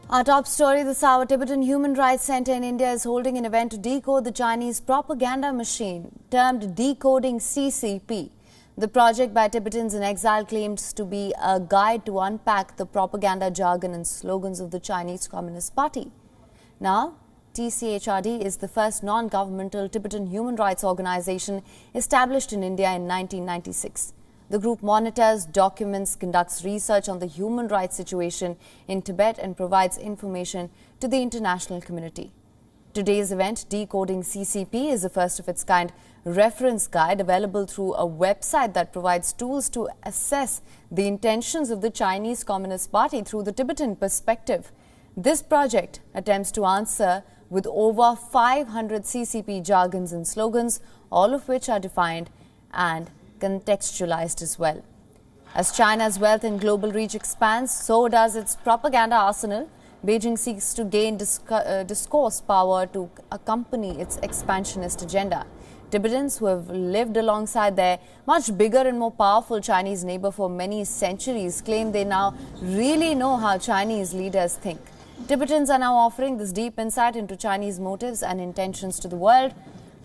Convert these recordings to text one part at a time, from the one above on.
Our top story this hour, Tibetan Human Rights Centre in India is holding an event to decode the Chinese propaganda machine, termed Decoding CCP. The project by Tibetans in exile claims to be a guide to unpack the propaganda jargon and slogans of the Chinese Communist Party. Now, TCHRD is the first non-governmental Tibetan human rights organization established in India in 1996. The group monitors, documents, conducts research on the human rights situation in Tibet and provides information to the international community. Today's event, Decoding CCP, is the first of its kind reference guide available through a website that provides tools to assess the intentions of the Chinese Communist Party through the Tibetan perspective. This project attempts to answer with over 500 CCP jargons and slogans, all of which are defined and contextualized as well. As China's wealth and global reach expands, so does its propaganda arsenal. Beijing seeks to gain discourse power to accompany its expansionist agenda. Tibetans, who have lived alongside their much bigger and more powerful Chinese neighbor for many centuries, claim they now really know how Chinese leaders think. Tibetans are now offering this deep insight into Chinese motives and intentions to the world.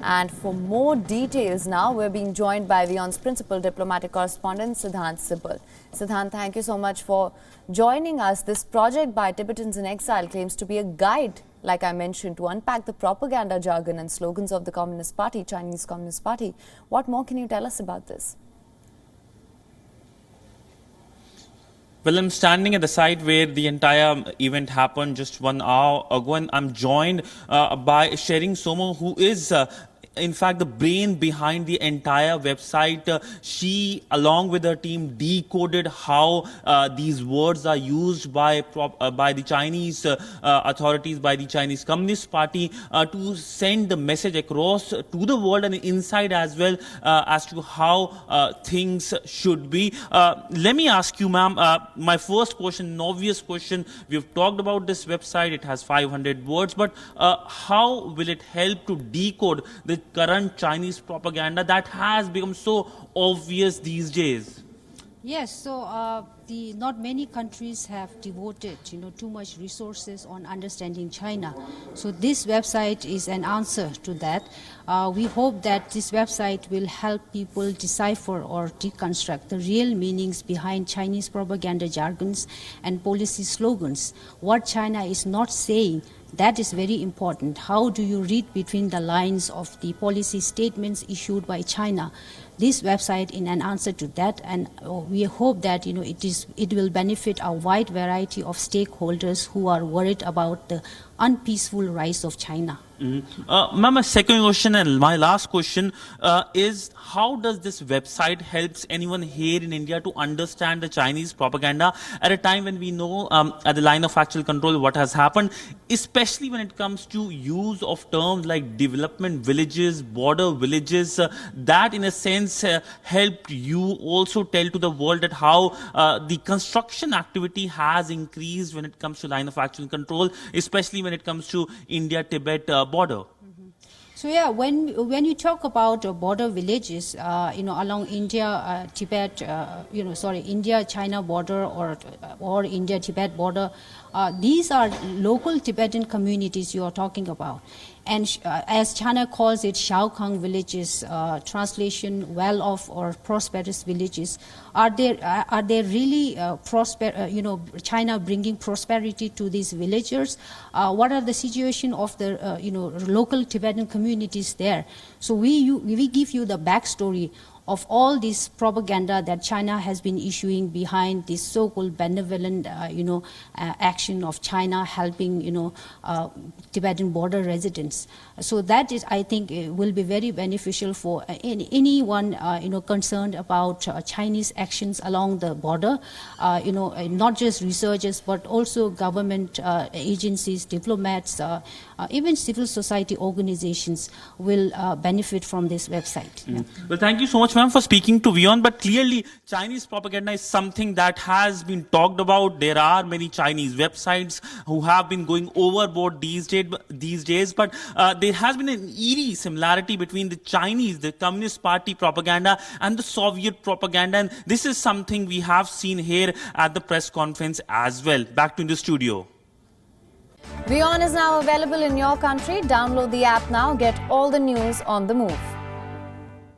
And for more details now, we're being joined by WION's principal diplomatic correspondent, Sidhant Sibal. Sidhant, thank you so much for joining us. This project by Tibetans in exile claims to be a guide, like I mentioned, to unpack the propaganda jargon and slogans of the Communist Party, Chinese Communist Party. What more can you tell us about this? Well, I'm standing at the site where the entire event happened just 1 hour ago, and I'm joined by Sharing Somo, who is in fact the brain behind the entire website. She, along with her team, decoded how these words are used by the Chinese authorities, by the Chinese Communist Party, to send the message across to the world and inside as well as to how things should be. Let me ask you, ma'am, my first question, an obvious question. We've talked about this website. It has 500 words, but how will it help to decode the current Chinese propaganda that has become so obvious these days? Yes, so not many countries have devoted, too much resources on understanding China. So this website is an answer to that. We hope that this website will help people decipher or deconstruct the real meanings behind Chinese propaganda jargons and policy slogans. What China is not saying, that is very important. How do you read between the lines of the policy statements issued by China? This website in an answer to that, and we hope that it will benefit a wide variety of stakeholders who are worried about the unpeaceful rise of China. Ma'am, my second question and my last question is, how does this website helps anyone here in India to understand the Chinese propaganda at a time when we know at the line of actual control what has happened, especially when it comes to use of terms like development villages, border villages, that in a sense helped you also tell to the world that how the construction activity has increased when it comes to line of actual control, especially when it comes to India-Tibet border. So yeah, when you talk about border villages, along India-Tibet, India-China border or India-Tibet border, these are local Tibetan communities you are talking about. And as China calls it, Shaokang villages, translation, well-off or prosperous villages, are they really China bringing prosperity to these villagers? What are the situation of the local Tibetan communities there? So we give you the backstory of all this propaganda that China has been issuing behind this so-called benevolent, action of China helping, Tibetan border residents. So that is, I think, will be very beneficial for anyone, concerned about Chinese actions along the border. Not just researchers, but also government agencies, diplomats, even civil society organizations will benefit from this website. Yeah. Well, thank you so much, ma'am, for speaking to WION. But clearly, Chinese propaganda is something that has been talked about. There are many Chinese websites who have been going overboard these days. But there has been an eerie similarity between the Chinese, the Communist Party propaganda, and the Soviet propaganda. And this is something we have seen here at the press conference as well. Back to the studio. WION is now available in your country. Download the app now. Get all the news on the move.